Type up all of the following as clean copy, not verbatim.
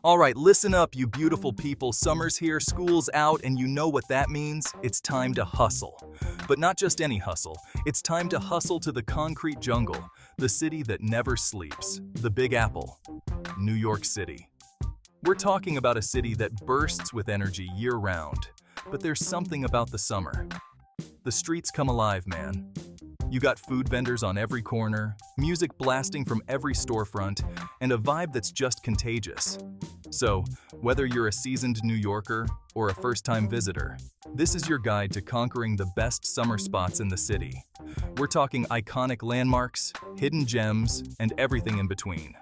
All right, listen up, you beautiful people. Summer's here, school's out, and you know what that means. It's time to hustle. But not just any hustle. It's time to hustle to the concrete jungle, the city that never sleeps, the Big Apple, New York City. We're talking about a city that bursts with energy year-round. But there's something about the summer. The streets come alive, man. You got food vendors on every corner, music blasting from every storefront, and a vibe that's just contagious. So, whether you're a seasoned New Yorker or a first-time visitor, this is your guide to conquering the best summer spots in the city. We're talking iconic landmarks, hidden gems, and everything in between.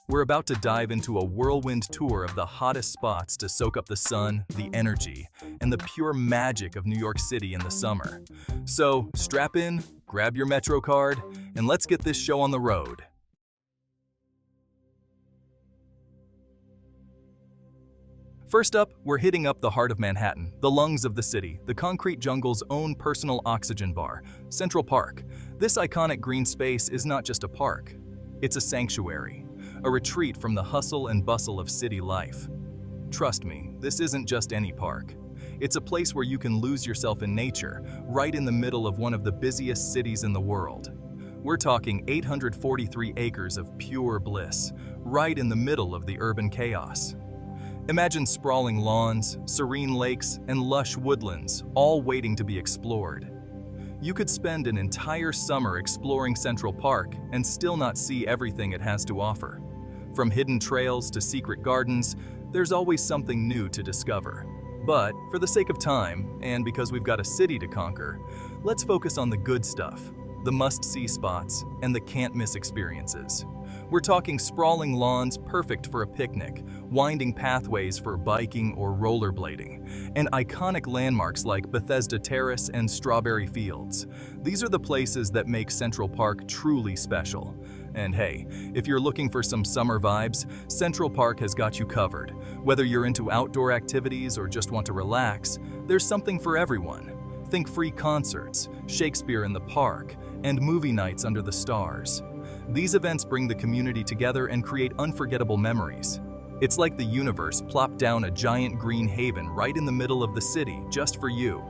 We're about to dive into a whirlwind tour of the hottest spots to soak up the sun, the energy, and the pure magic of New York City in the summer. So, strap in, grab your Metro card, and let's get this show on the road. First up, we're hitting up the heart of Manhattan, the lungs of the city, the concrete jungle's own personal oxygen bar, Central Park. This iconic green space is not just a park, it's a sanctuary, a retreat from the hustle and bustle of city life. Trust me, this isn't just any park. It's a place where you can lose yourself in nature, right in the middle of one of the busiest cities in the world. We're talking 843 acres of pure bliss, right in the middle of the urban chaos. Imagine sprawling lawns, serene lakes, and lush woodlands, all waiting to be explored. You could spend an entire summer exploring Central Park and still not see everything it has to offer. From hidden trails to secret gardens, there's always something new to discover. But for the sake of time, and because we've got a city to conquer, let's focus on the good stuff, the must-see spots, and the can't-miss experiences. We're talking sprawling lawns perfect for a picnic, winding pathways for biking or rollerblading, and iconic landmarks like Bethesda Terrace and Strawberry Fields. These are the places that make Central Park truly special. And hey, if you're looking for some summer vibes, Central Park has got you covered. Whether you're into outdoor activities or just want to relax, there's something for everyone. Think free concerts, Shakespeare in the Park, and movie nights under the stars. These events bring the community together and create unforgettable memories. It's like the universe plopped down a giant green haven right in the middle of the city just for you.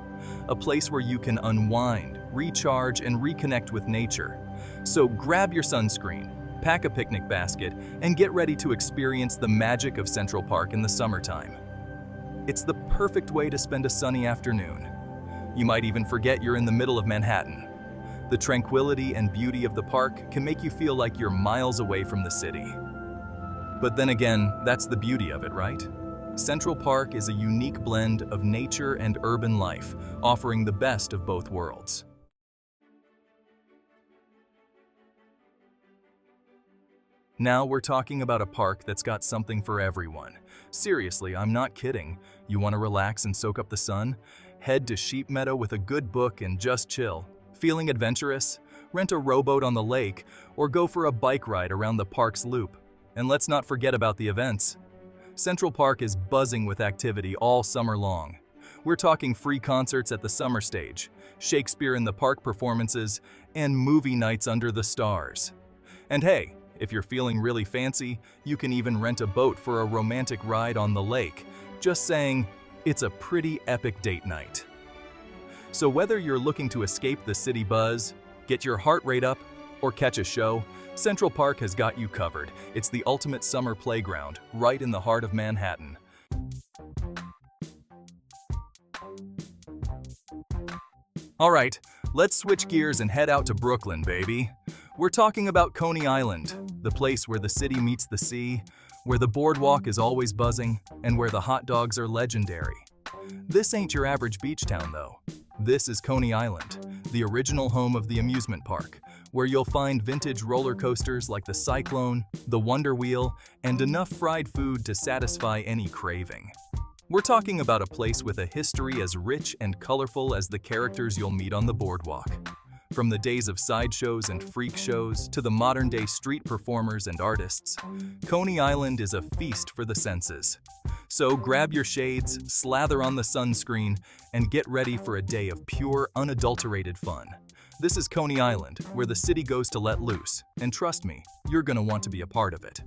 A place where you can unwind, recharge, and reconnect with nature. So grab your sunscreen, pack a picnic basket, and get ready to experience the magic of Central Park in the summertime. It's the perfect way to spend a sunny afternoon. You might even forget you're in the middle of Manhattan. The tranquility and beauty of the park can make you feel like you're miles away from the city. But then again, that's the beauty of it, right? Central Park is a unique blend of nature and urban life, offering the best of both worlds. Now we're talking about a park that's got something for everyone. Seriously, I'm not kidding. You want to relax and soak up the sun? Head to Sheep Meadow with a good book and just chill. Feeling adventurous? Rent a rowboat on the lake or go for a bike ride around the park's loop. And let's not forget about the events. Central Park is buzzing with activity all summer long. We're talking free concerts at the summer stage, Shakespeare in the Park performances, and movie nights under the stars. And hey, if you're feeling really fancy, you can even rent a boat for a romantic ride on the lake. Just saying, it's a pretty epic date night. So whether you're looking to escape the city buzz, get your heart rate up, or catch a show, Central Park has got you covered. It's the ultimate summer playground, right in the heart of Manhattan. All right, let's switch gears and head out to Brooklyn, baby. We're talking about Coney Island, the place where the city meets the sea, where the boardwalk is always buzzing, and where the hot dogs are legendary. This ain't your average beach town, though. This is Coney Island, the original home of the amusement park, where you'll find vintage roller coasters like the Cyclone, the Wonder Wheel, and enough fried food to satisfy any craving. We're talking about a place with a history as rich and colorful as the characters you'll meet on the boardwalk. From the days of sideshows and freak shows to the modern-day street performers and artists, Coney Island is a feast for the senses. So grab your shades, slather on the sunscreen, and get ready for a day of pure, unadulterated fun. This is Coney Island, where the city goes to let loose, and trust me, you're gonna want to be a part of it.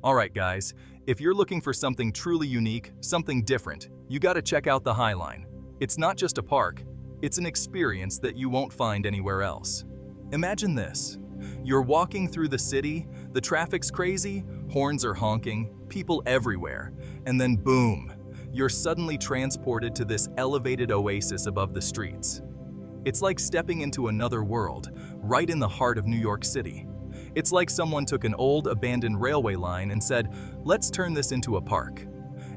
Alright guys, if you're looking for something truly unique, something different, you gotta check out the High Line. It's not just a park, it's an experience that you won't find anywhere else. Imagine this. You're walking through the city, the traffic's crazy, horns are honking, people everywhere, and then boom, you're suddenly transported to this elevated oasis above the streets. It's like stepping into another world, right in the heart of New York City. It's like someone took an old abandoned railway line and said, let's turn this into a park.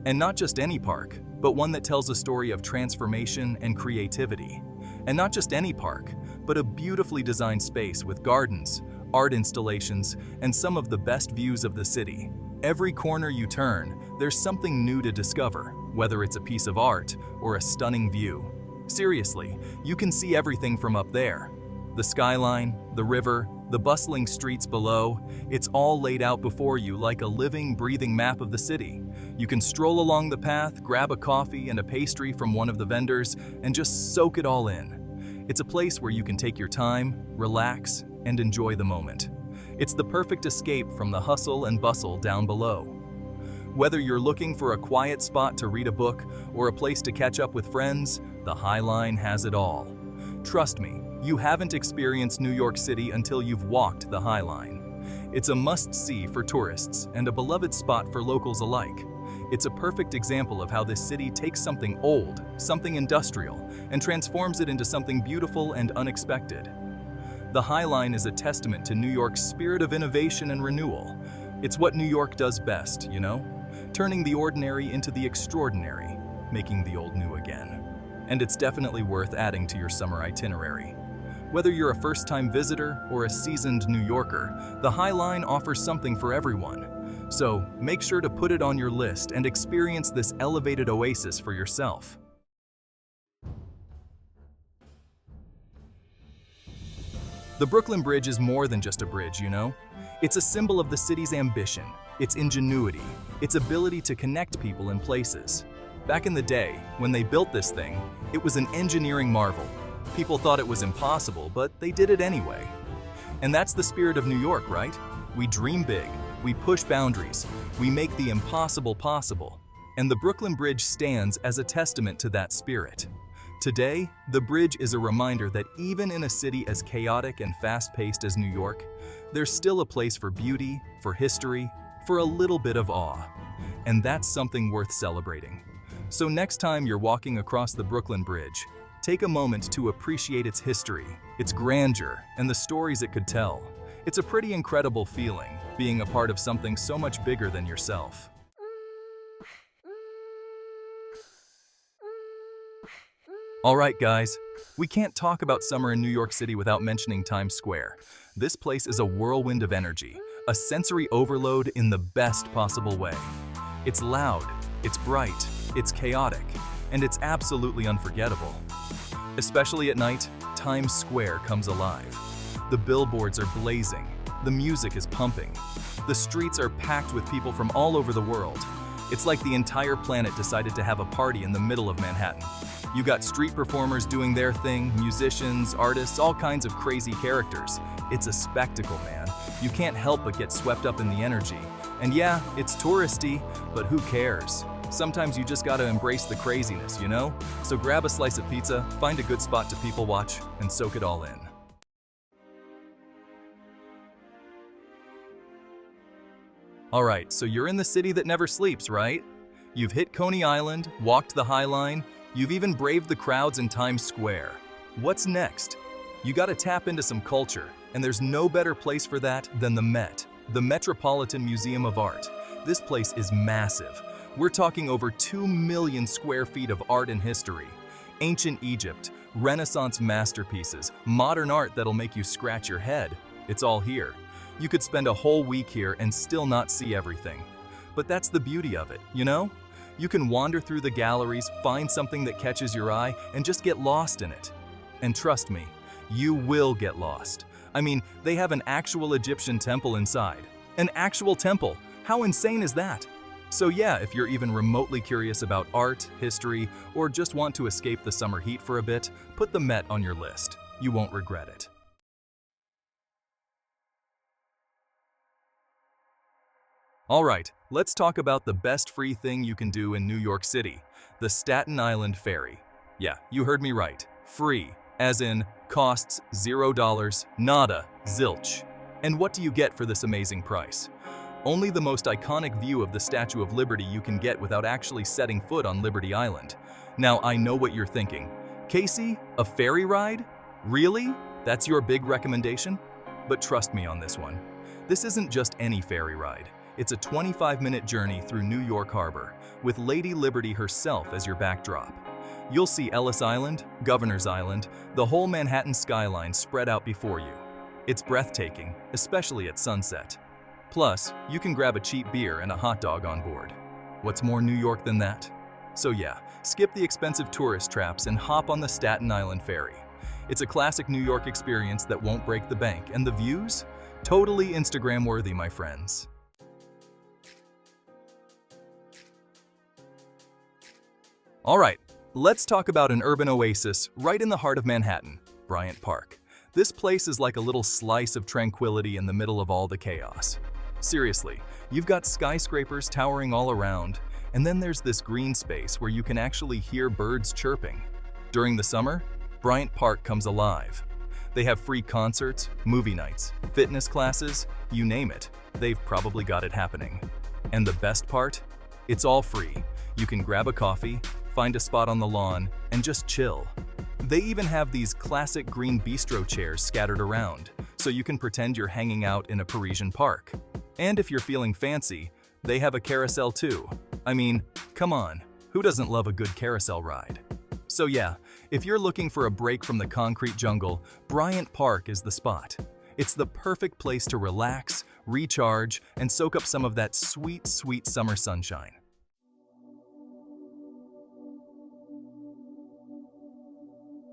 And not just any park, but one that tells a story of transformation and creativity. And not just any park, but a beautifully designed space with gardens, art installations, and some of the best views of the city. Every corner you turn, there's something new to discover, whether it's a piece of art or a stunning view. Seriously, you can see everything from up there. The skyline, the river, the bustling streets below, it's all laid out before you like a living, breathing map of the city. You can stroll along the path, grab a coffee and a pastry from one of the vendors, and just soak it all in. It's a place where you can take your time, relax, and enjoy the moment. It's the perfect escape from the hustle and bustle down below. Whether you're looking for a quiet spot to read a book or a place to catch up with friends, the High Line has it all. Trust me, you haven't experienced New York City until you've walked the High Line. It's a must-see for tourists and a beloved spot for locals alike. It's a perfect example of how this city takes something old, something industrial, and transforms it into something beautiful and unexpected. The High Line is a testament to New York's spirit of innovation and renewal. It's what New York does best, you know? Turning the ordinary into the extraordinary, making the old new again. And it's definitely worth adding to your summer itinerary. Whether you're a first-time visitor or a seasoned New Yorker, the High Line offers something for everyone. So make sure to put it on your list and experience this elevated oasis for yourself. The Brooklyn Bridge is more than just a bridge, you know? It's a symbol of the city's ambition, its ingenuity, its ability to connect people and places. Back in the day, when they built this thing, it was an engineering marvel. People thought it was impossible, but they did it anyway. And that's the spirit of New York, right? We dream big, we push boundaries, we make the impossible possible. And the Brooklyn Bridge stands as a testament to that spirit. Today, the bridge is a reminder that even in a city as chaotic and fast-paced as New York, there's still a place for beauty, for history, for a little bit of awe. And that's something worth celebrating. So next time you're walking across the Brooklyn Bridge, take a moment to appreciate its history, its grandeur, and the stories it could tell. It's a pretty incredible feeling, being a part of something so much bigger than yourself. Alright guys, we can't talk about summer in New York City without mentioning Times Square. This place is a whirlwind of energy, a sensory overload in the best possible way. It's loud, it's bright, it's chaotic, and it's absolutely unforgettable. Especially at night, Times Square comes alive. The billboards are blazing, the music is pumping, the streets are packed with people from all over the world. It's like the entire planet decided to have a party in the middle of Manhattan. You got street performers doing their thing, musicians, artists, all kinds of crazy characters. It's a spectacle, man. You can't help but get swept up in the energy. And yeah, it's touristy, but who cares? Sometimes you just gotta embrace the craziness, you know? So grab a slice of pizza, find a good spot to people watch, and soak it all in. Alright, so you're in the city that never sleeps, right? You've hit Coney Island, walked the High Line, you've even braved the crowds in Times Square. What's next? You gotta tap into some culture, and there's no better place for that than the Met, the Metropolitan Museum of Art. This place is massive. We're talking over 2 million square feet of art and history. Ancient Egypt, Renaissance masterpieces, modern art that'll make you scratch your head. It's all here. You could spend a whole week here and still not see everything. But that's the beauty of it, you know? You can wander through the galleries, find something that catches your eye, and just get lost in it. And trust me, you will get lost. I mean, they have an actual Egyptian temple inside. An actual temple! How insane is that? So yeah, if you're even remotely curious about art, history, or just want to escape the summer heat for a bit, put the Met on your list. You won't regret it. Alright, let's talk about the best free thing you can do in New York City, the Staten Island Ferry. Yeah, you heard me right. Free, as in costs $0, nada, zilch. And what do you get for this amazing price? Only the most iconic view of the Statue of Liberty you can get without actually setting foot on Liberty Island. Now, I know what you're thinking. Casey, a ferry ride? Really? That's your big recommendation? But trust me on this one. This isn't just any ferry ride. It's a 25-minute journey through New York Harbor, with Lady Liberty herself as your backdrop. You'll see Ellis Island, Governor's Island, the whole Manhattan skyline spread out before you. It's breathtaking, especially at sunset. Plus, you can grab a cheap beer and a hot dog on board. What's more New York than that? So yeah, skip the expensive tourist traps and hop on the Staten Island Ferry. It's a classic New York experience that won't break the bank, and the views? Totally Instagram-worthy, my friends. Alright, let's talk about an urban oasis right in the heart of Manhattan, Bryant Park. This place is like a little slice of tranquility in the middle of all the chaos. Seriously, you've got skyscrapers towering all around, and then there's this green space where you can actually hear birds chirping. During the summer, Bryant Park comes alive. They have free concerts, movie nights, fitness classes, you name it. They've probably got it happening. And the best part? It's all free. You can grab a coffee, find a spot on the lawn, and just chill. They even have these classic green bistro chairs scattered around, so you can pretend you're hanging out in a Parisian park. And if you're feeling fancy, they have a carousel too. I mean, come on, who doesn't love a good carousel ride? So yeah, if you're looking for a break from the concrete jungle, Bryant Park is the spot. It's the perfect place to relax, recharge, and soak up some of that sweet, sweet summer sunshine.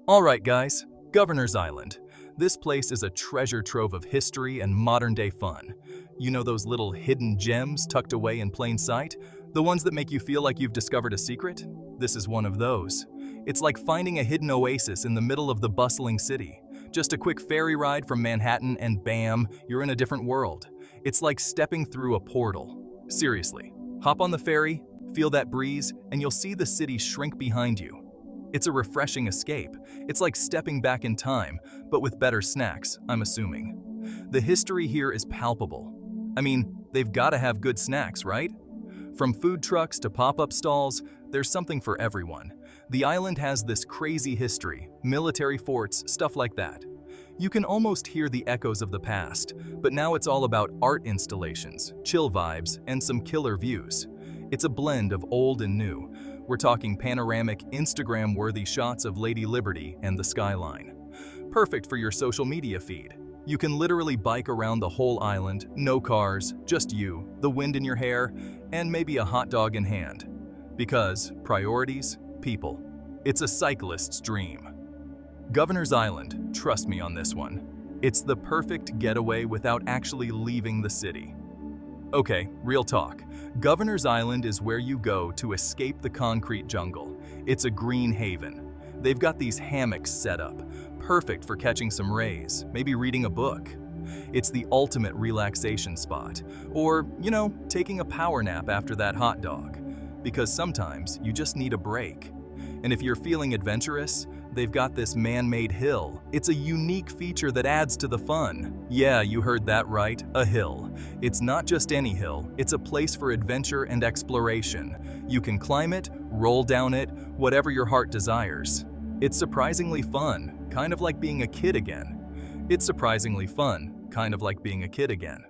Alright guys, Governor's Island. This place is a treasure trove of history and modern-day fun. You know those little hidden gems tucked away in plain sight? The ones that make you feel like you've discovered a secret? This is one of those. It's like finding a hidden oasis in the middle of the bustling city. Just a quick ferry ride from Manhattan and bam, you're in a different world. It's like stepping through a portal. Seriously, hop on the ferry, feel that breeze, and you'll see the city shrink behind you. It's a refreshing escape. It's like stepping back in time, but with better snacks, I'm assuming. The history here is palpable. I mean, they've got to have good snacks, right? From food trucks to pop-up stalls, there's something for everyone. The island has this crazy history, military forts, stuff like that. You can almost hear the echoes of the past, but now it's all about art installations, chill vibes, and some killer views. It's a blend of old and new. We're talking panoramic, Instagram-worthy shots of Lady Liberty and the skyline. Perfect for your social media feed. You can literally bike around the whole island, no cars, just you, the wind in your hair, and maybe a hot dog in hand. Because priorities, people. It's a cyclist's dream. Governor's Island, trust me on this one. It's the perfect getaway without actually leaving the city. Okay, real talk. Governor's Island is where you go to escape the concrete jungle. It's a green haven. They've got these hammocks set up, perfect for catching some rays, maybe reading a book. It's the ultimate relaxation spot. Or, you know, taking a power nap after that hot dog. Because sometimes you just need a break. And if you're feeling adventurous, they've got this man-made hill. It's a unique feature that adds to the fun. Yeah, you heard that right, a hill. It's not just any hill, it's a place for adventure and exploration. You can climb it, roll down it, whatever your heart desires. It's surprisingly fun, kind of like being a kid again. It's surprisingly fun, kind of like being a kid again.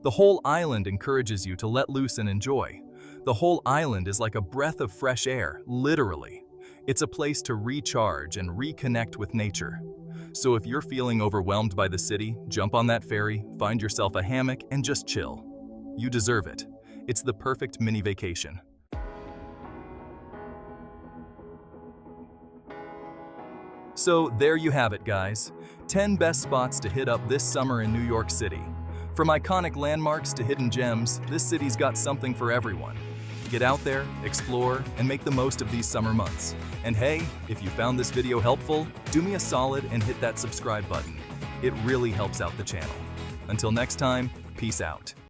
The whole island encourages you to let loose and enjoy. The whole island is like a breath of fresh air, literally. It's a place to recharge and reconnect with nature. So if you're feeling overwhelmed by the city, jump on that ferry, find yourself a hammock, and just chill. You deserve it. It's the perfect mini vacation. So there you have it, guys. 10 best spots to hit up this summer in New York City. From iconic landmarks to hidden gems, this city's got something for everyone. Get out there, explore, and make the most of these summer months. And hey, if you found this video helpful, do me a solid and hit that subscribe button. It really helps out the channel. Until next time, peace out.